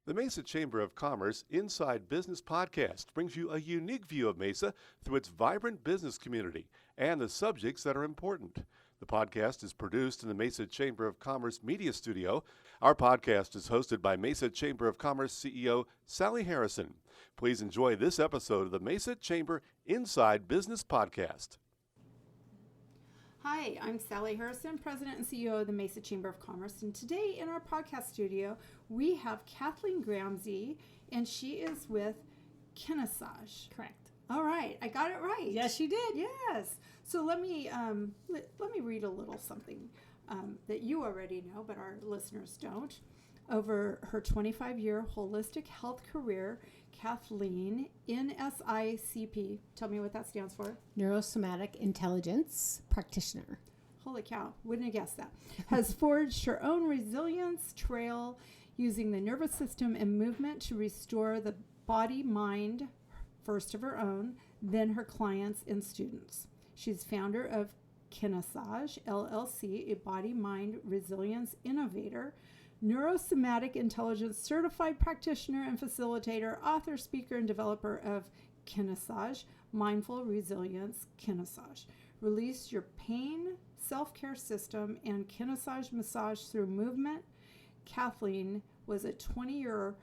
The Mesa Chamber of Commerce Inside Business Podcast brings you a unique view of Mesa through its vibrant business community and the subjects that are important. The podcast is produced in the Mesa Chamber of Commerce Media Studio. Our podcast is hosted by Mesa Chamber of Commerce CEO Sally Harrison. Please enjoy this episode of the Mesa Chamber Inside Business Podcast. Hi, I'm Sally Harrison, President and CEO of the Mesa Chamber of Commerce, and today in our podcast studio we have Kathleen Gramzay, and she is with Kinessage. Correct. All right, I got it right. Yes, you did. Yes. So let me read a little something that you already know, but our listeners don't. Over her 25-year holistic health career, Kathleen, NSICP, tell me what that stands for. Neurosomatic Intelligence Practitioner. Holy cow, wouldn't have guessed that. Has forged her own resilience trail using the nervous system and movement to restore the body-mind, first of her own, then her clients and students. She's founder of Kinessage LLC, a Bodymind Resilience Innovator, Neurosomatic Intelligence Certified Practitioner and Facilitator, author, speaker, and developer of Kinessage, Mindful Resilience Kinessage. Release your pain self-care system and Kinessage massage through movement. Kathleen was a 20-year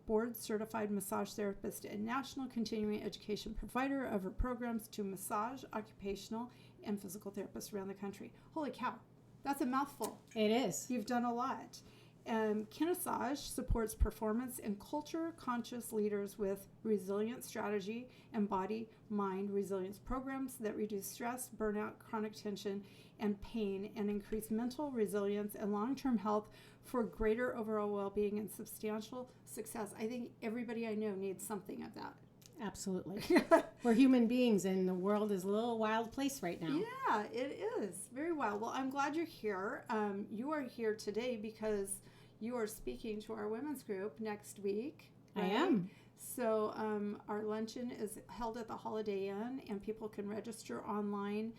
board-certified massage therapist and national continuing education provider of her programs to massage, occupational, and physical therapists around the country. Holy cow. That's a mouthful. It is. You've done a lot. Kinessage supports performance and culture-conscious leaders with resilient strategy and body-mind resilience programs that reduce stress, burnout, chronic tension, and pain, and increase mental resilience and long-term health for greater overall well-being and substantial success. I think everybody I know needs something of that. Absolutely. We're human beings, and the world is a little wild place right now. Yeah, it is. Very wild. Well, I'm glad you're here. You are here today because you are speaking to our women's group next week. Right? I am. So our luncheon is held at the Holiday Inn, and people can register online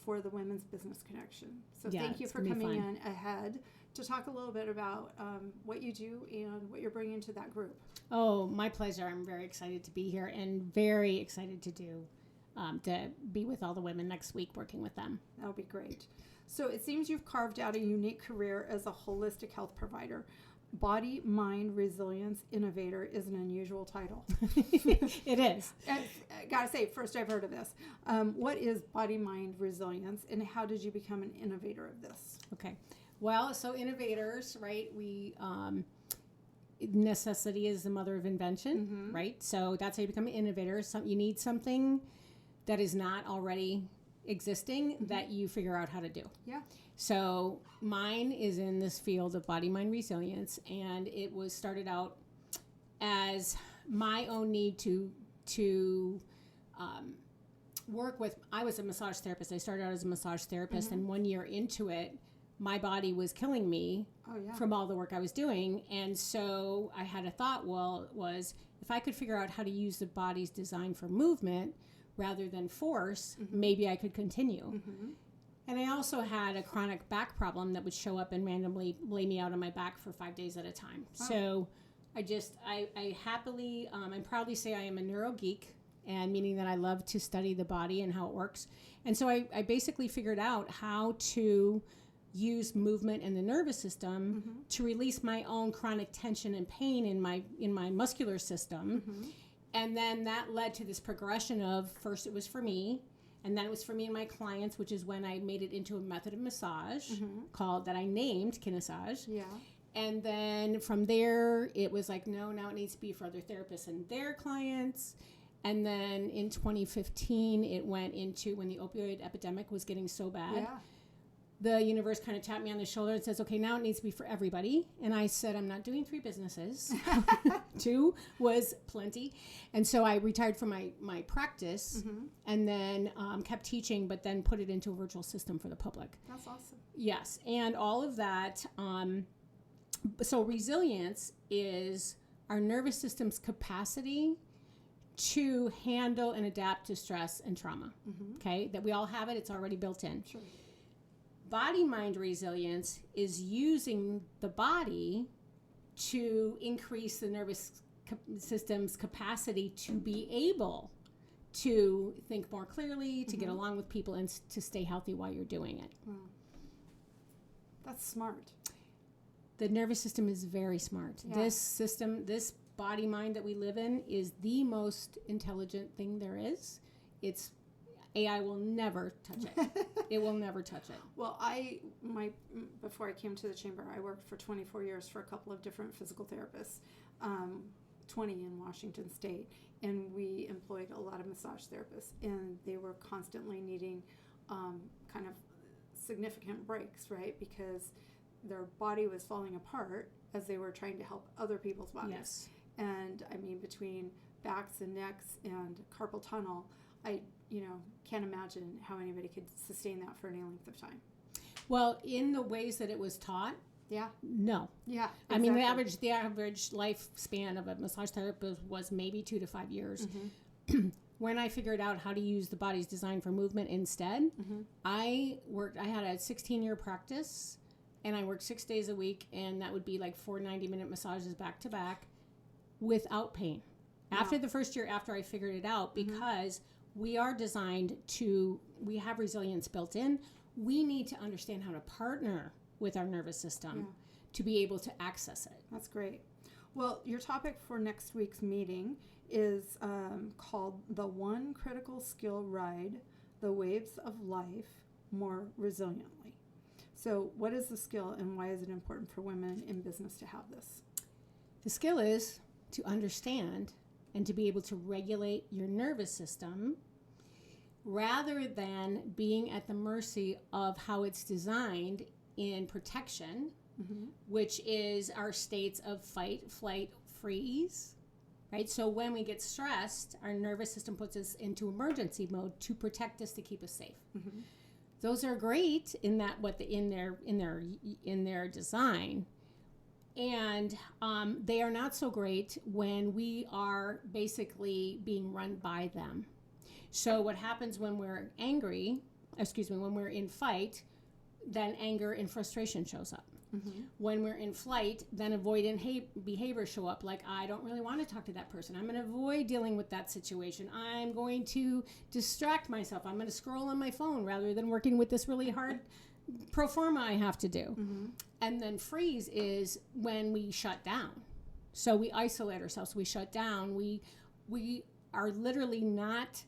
for the Women's Business Connection. So thank you for coming in ahead to talk a little bit about what you do and what you're bringing to that group. Oh, my pleasure. I'm very excited to be here and very excited to be with all the women next week working with them. That'll be great. So it seems you've carved out a unique career as a holistic health provider. Body-Mind Resilience Innovator is an unusual title. It is. I gotta say, first I've heard of this. What is Body-Mind Resilience, and how did you become an innovator of this? Okay. Well, so innovators, right? Necessity is the mother of invention, right? So that's how you become an innovator. You need something that is not already existing that you figure out how to do. Yeah. So mine is in this field of body-mind resilience, and it was started out as my own need to work with. I was a massage therapist. I started out as a massage therapist, and 1 year into it, my body was killing me from all the work I was doing. And so I had a thought, was if I could figure out how to use the body's design for movement rather than force, maybe I could continue. And I also had a chronic back problem that would show up and randomly lay me out on my back for 5 days at a time. Wow. So I happily and proudly say I am a neuro geek, and meaning that I love to study the body and how it works. And so I basically figured out how to use movement in the nervous system to release my own chronic tension and pain in my muscular system. And then that led to this progression of, first it was for me, and then it was for me and my clients, which is when I made it into a method of massage that I named Kinessage. Yeah. And then from there, it was like, no, now it needs to be for other therapists and their clients. And then in 2015, it went into when the opioid epidemic was getting so bad. Yeah. The universe kind of tapped me on the shoulder and says, okay, now it needs to be for everybody. And I said, I'm not doing 3 businesses. 2 was plenty. And so I retired from my practice and then kept teaching, but then put it into a virtual system for the public. That's awesome. Yes. And all of that. So resilience is our nervous system's capacity to handle and adapt to stress and trauma. Okay. That we all have it. It's already built in. Sure. Body-mind resilience is using the body to increase the nervous system's capacity to be able to think more clearly, to get along with people, and to stay healthy while you're doing it. Wow. That's smart. The nervous system is very smart. Yeah. This system, this body mind that we live in, is the most intelligent thing there is. It's AI will never touch it. It will never touch it. Well, before I came to the chamber, I worked for 24 years for a couple of different physical therapists, 20 in Washington State, and we employed a lot of massage therapists, and they were constantly needing kind of significant breaks, right? Because their body was falling apart as they were trying to help other people's bodies. Yes. And I mean, between backs and necks and carpal tunnel, I can't imagine how anybody could sustain that for any length of time. Well, in the ways that it was taught, Yeah. no. Yeah. I mean, exactly. the average lifespan of a massage therapist was maybe 2 to 5 years. When I figured out how to use the body's design for movement instead, I had a 16-year practice, and I worked 6 days a week, and that would be like 4 90-minute massages back to back without pain. Wow. After the first year, after I figured it out, because we are designed we have resilience built in. We need to understand how to partner with our nervous system to be able to access it. That's great. Well, your topic for next week's meeting is called The One Critical Skill Ride the Waves of Life More Resiliently. So what is the skill, and why is it important for women in business to have this? The skill is to understand and to be able to regulate your nervous system rather than being at the mercy of how it's designed in protection, which is our states of fight, flight, freeze, right? So when we get stressed, our nervous system puts us into emergency mode to protect us, to keep us safe. Those are great in their design. And they are not so great when we are basically being run by them. So what happens when we're when we're in fight, then anger and frustration shows up. When we're in flight, then avoidant behaviors show up, like, I don't really want to talk to that person. I'm going to avoid dealing with that situation. I'm going to distract myself. I'm going to scroll on my phone rather than working with this really hard pro forma I have to do. And then freeze is when we shut down. So we isolate ourselves. We shut down. We are literally not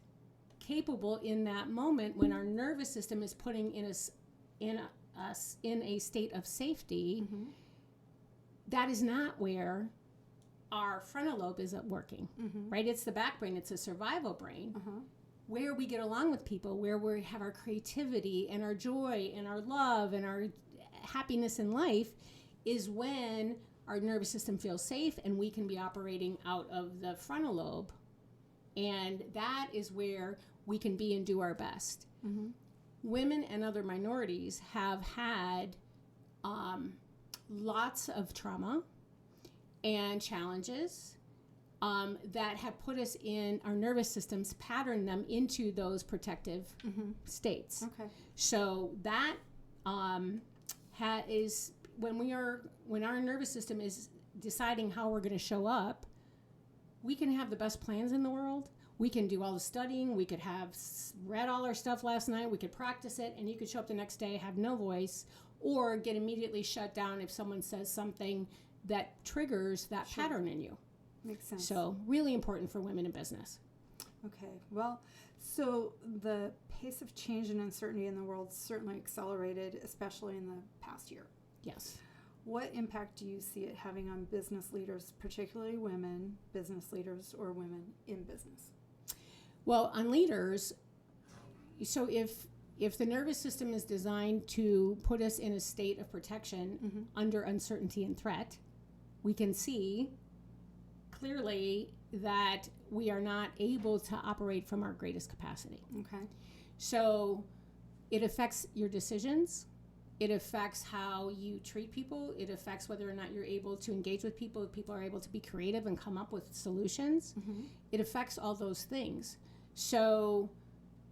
capable in that moment when our nervous system is putting us in a state of safety. That is not where our frontal lobe is working, right? It's the back brain. It's a survival brain. Where we get along with people, where we have our creativity and our joy and our love and our happiness in life, is when our nervous system feels safe and we can be operating out of the frontal lobe. And that is where we can be and do our best. Women and other minorities have had lots of trauma and challenges that have put us in our nervous systems, pattern them into those protective states. Okay. So that is when our nervous system is deciding how we're going to show up. We can have the best plans in the world. We can do all the studying. We could have read all our stuff last night. We could practice it, and you could show up the next day, have no voice, or get immediately shut down if someone says something that triggers that pattern in you. Makes sense. So really important for women in business. Okay. Well, so the pace of change and uncertainty in the world certainly accelerated, especially in the past year. Yes. What impact do you see it having on business leaders, particularly women business leaders or women in business? Well, on leaders, so if the nervous system is designed to put us in a state of protection under uncertainty and threat, we can see clearly that we are not able to operate from our greatest capacity. Okay. So it affects your decisions. It affects how you treat people. It affects whether or not you're able to engage with people, if people are able to be creative and come up with solutions. It affects all those things. So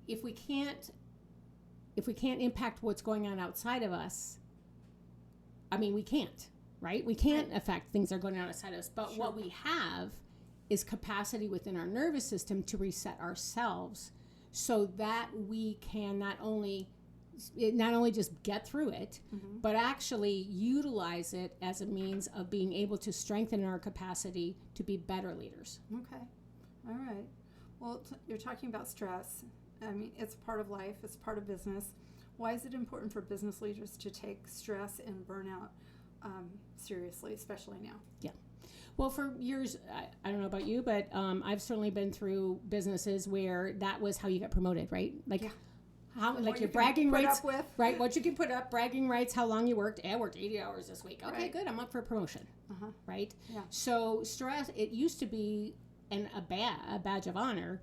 if we can't impact what's going on outside of us, I mean, we can't. right? We can't affect things that are going on outside of us. But what we have is capacity within our nervous system to reset ourselves so that we can not only just get through it, but actually utilize it as a means of being able to strengthen our capacity to be better leaders. Okay. All right. Well, you're talking about stress. I mean, it's part of life. It's part of business. Why is it important for business leaders to take stress and burnout seriously, especially now? Yeah. Well, for years, I don't know about you, but I've certainly been through businesses where that was how you got promoted, right? Like, how, like your bragging rights, right? What you can put up, bragging rights, how long you worked. I worked 80 hours this week. Okay, good. I'm up for a promotion, right? Yeah. So stress, it used to be a badge of honor.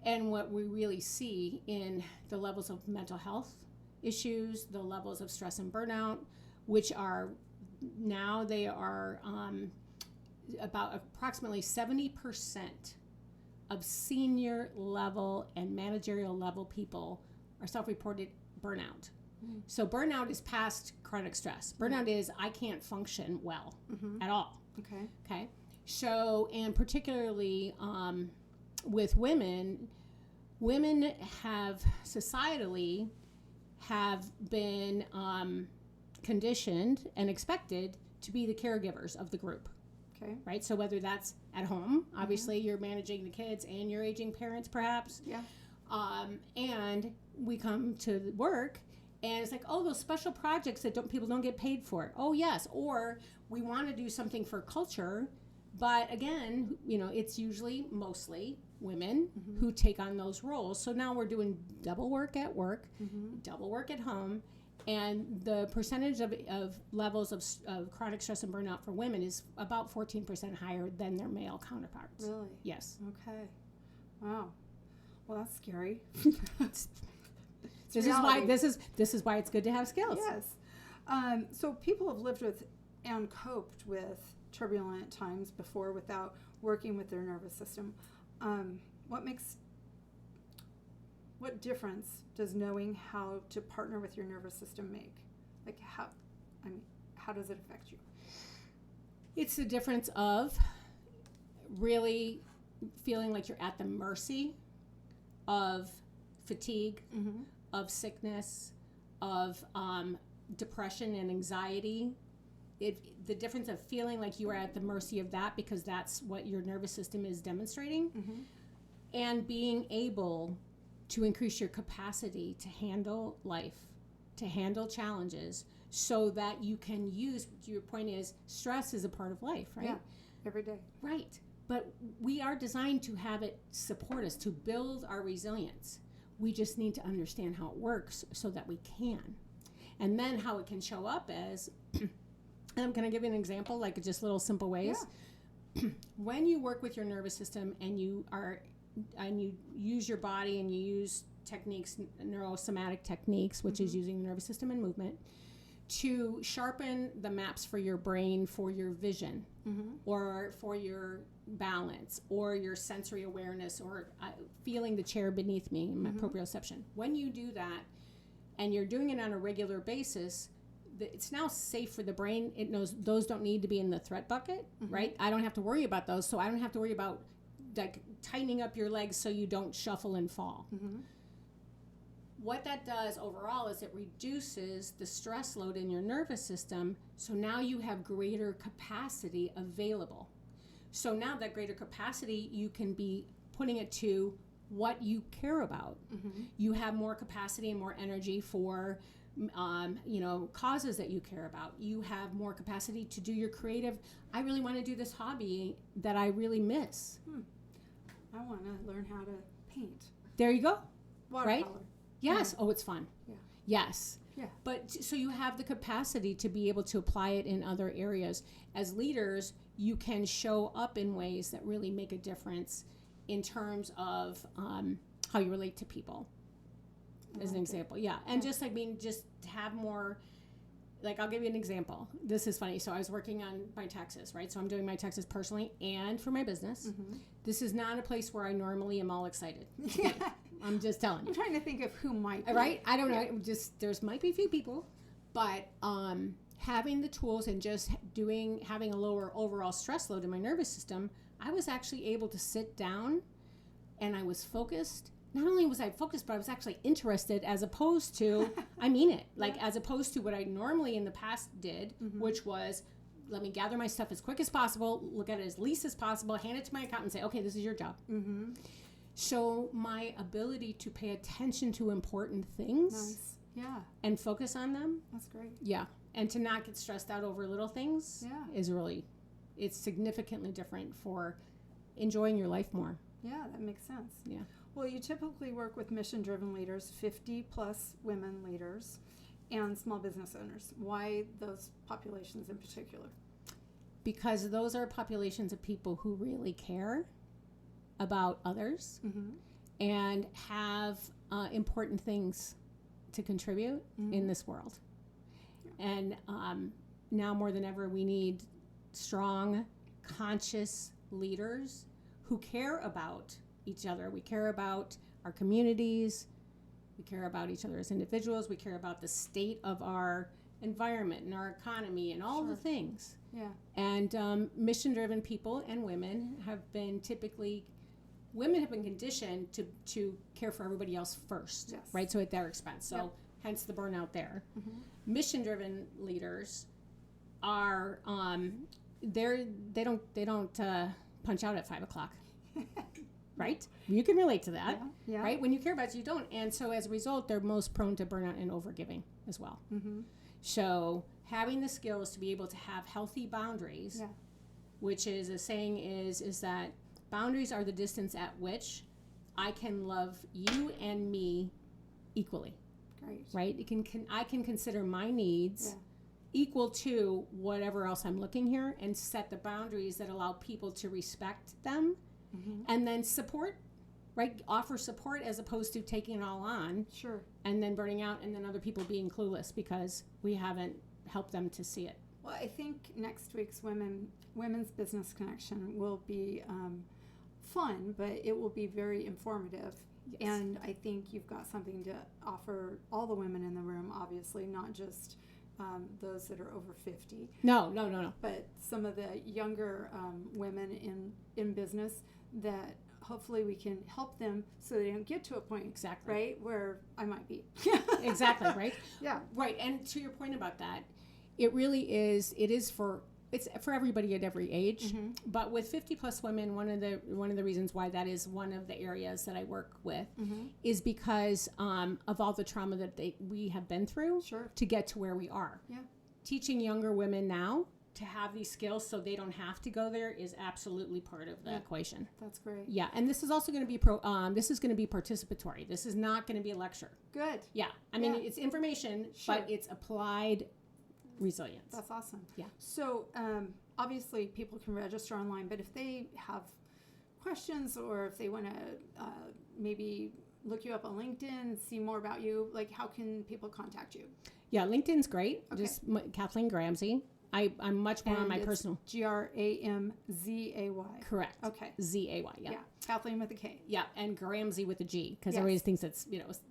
And what we really see in the levels of mental health issues, the levels of stress and burnout, which are now they are about approximately 70% of senior level and managerial level people are self-reported burnout. So burnout is past chronic stress. Burnout is I can't function well at all. Okay. So, and particularly with women have societally have been conditioned and expected to be the caregivers of the group. Okay. Right. So whether that's at home, obviously you're managing the kids and your aging parents, perhaps. Yeah. And we come to work and it's like, oh, those special projects that people don't get paid for. Oh, yes. Or we want to do something for culture. But again, it's usually mostly women who take on those roles. So now we're doing double work at work, double work at home. And the percentage of levels of chronic stress and burnout for women is about 14% higher than their male counterparts. Really? Yes. Okay. Wow. Well, that's scary. This is why it's good to have skills. Yes. So people have lived with and coped with turbulent times before without working with their nervous system. What difference does knowing how to partner with your nervous system make? Like how does it affect you? It's the difference of really feeling like you're at the mercy of fatigue, of sickness, of depression and anxiety. The difference of feeling like you are at the mercy of that because that's what your nervous system is demonstrating, and being able to increase your capacity to handle life, to handle challenges, so that you can use, your point is, stress is a part of life, right? Yeah, every day. Right. But we are designed to have it support us, to build our resilience. We just need to understand how it works so that we can. And then how it can show up as, and I'm going to give you an example, like just little simple ways. Yeah. When you work with your nervous system and you use your body and you use techniques, neurosomatic techniques, which is using the nervous system and movement, to sharpen the maps for your brain, for your vision, or for your balance, or your sensory awareness, or feeling the chair beneath me, my proprioception. When you do that, and you're doing it on a regular basis, it's now safe for the brain. It knows those don't need to be in the threat bucket, right? I don't have to worry about those, so I don't have to worry about like tightening up your legs so you don't shuffle and fall. What that does overall is it reduces the stress load in your nervous system, so now you have greater capacity available. So now that greater capacity, you can be putting it to what you care about. You have more capacity and more energy for causes that you care about. You have more capacity to do your creative, I really want to do this hobby that I really miss. I want to learn how to paint. There you go. Watercolor. Right? Yes. Oh, it's fun. Yeah. Yes. Yeah. But so you have the capacity to be able to apply it in other areas. As leaders, you can show up in ways that really make a difference in terms of how you relate to people. As an example. Yeah. And just have more, like, I'll give you an example. This is funny. So I was working on my taxes, right? So I'm doing my taxes personally and for my business. This is not a place where I normally am all excited. I'm just telling you. I'm trying to think of who might be. Right? I don't know. Just, there's might be a few people. But having the tools and just having a lower overall stress load in my nervous system, I was actually able to sit down and I was focused. Not only was I focused, but I was actually interested, as opposed to, I mean it, like as opposed to what I normally in the past did, which was, let me gather my stuff as quick as possible, look at it as least as possible, hand it to my accountant and say, okay, this is your job. So my ability to pay attention to important things and focus on them. That's great. Yeah. And to not get stressed out over little things is really, it's significantly different for enjoying your life more. Yeah, that makes sense. Yeah. Well, you typically work with mission-driven leaders, 50-plus women leaders, and small business owners. Why those populations in particular? Because those are populations of people who really care about others and have important things to contribute in this world. And now more than ever, we need strong, conscious leaders who care about each other. We care about our communities. We care about each other as individuals. We care about the state of our environment and our economy and all the things. Yeah. And mission-driven people and women have been conditioned to care for everybody else first, right? So at their expense. So hence the burnout there. Mission-driven leaders are they don't punch out at 5 o'clock. Right? You can relate to that, right? When you care about it, you don't. And so as a result, they're most prone to burnout and overgiving as well. So having the skills to be able to have healthy boundaries, which is a saying is that boundaries are the distance at which I can love you and me equally. Great. Right? I can consider my needs equal to whatever else I'm looking here and set the boundaries that allow people to respect them. And then support, right? Offer support as opposed to taking it all on. Sure. And then burning out and then other people being clueless because we haven't helped them to see it. Well, I think next week's Women's Business Connection will be fun, but it will be very informative. And I think you've got something to offer all the women in the room, obviously, not just those that are over 50. No. But some of the younger women in business that hopefully we can help them so they don't get to a point, right, where I might be. Exactly, right? Yeah. Right, and to your point about that, it is for everybody at every age. But with 50-plus women, one of the reasons why that is one of the areas that I work with is because of all the trauma that we have been through to get to where we are. Yeah. Teaching younger women now to have these skills so they don't have to go there is absolutely part of the equation. That's great. Yeah, and this is also going to be this is going to be participatory. This is not going to be a lecture. Good. Yeah, I mean it's information, but it's applied resilience. That's awesome. Yeah. So obviously people can register online, but if they have questions or if they want to maybe look you up on LinkedIn, see more about you, like how can people contact you? Yeah, LinkedIn's great. Just Kathleen Gramzay. I'm much more on my personal. Gramzay. Correct. Okay. Zay. Yeah. Kathleen with a K. Yeah, and Gramzay with a G because everybody thinks it's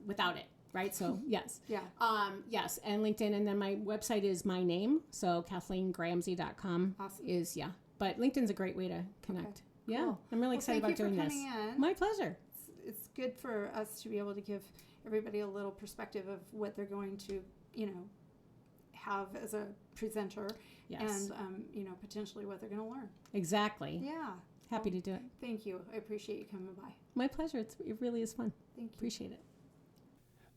without it. Right. So yes. Yeah. Yes. And LinkedIn. And then my website is my name. So KathleenGramzay.com is, but LinkedIn's a great way to connect. Okay. Yeah. Cool. I'm really excited about doing this. My pleasure. It's good for us to be able to give everybody a little perspective of what they're going to, have as a presenter and, potentially what they're going to learn. Exactly. Yeah. Happy to do it. Thank you. I appreciate you coming by. My pleasure. It really is fun. Thank you. Appreciate it.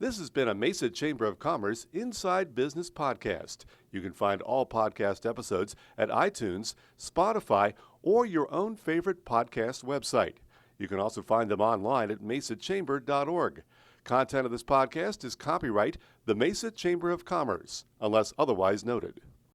This has been a Mesa Chamber of Commerce Inside Business podcast. You can find all podcast episodes at iTunes, Spotify, or your own favorite podcast website. You can also find them online at mesachamber.org. Content of this podcast is copyright the Mesa Chamber of Commerce, unless otherwise noted.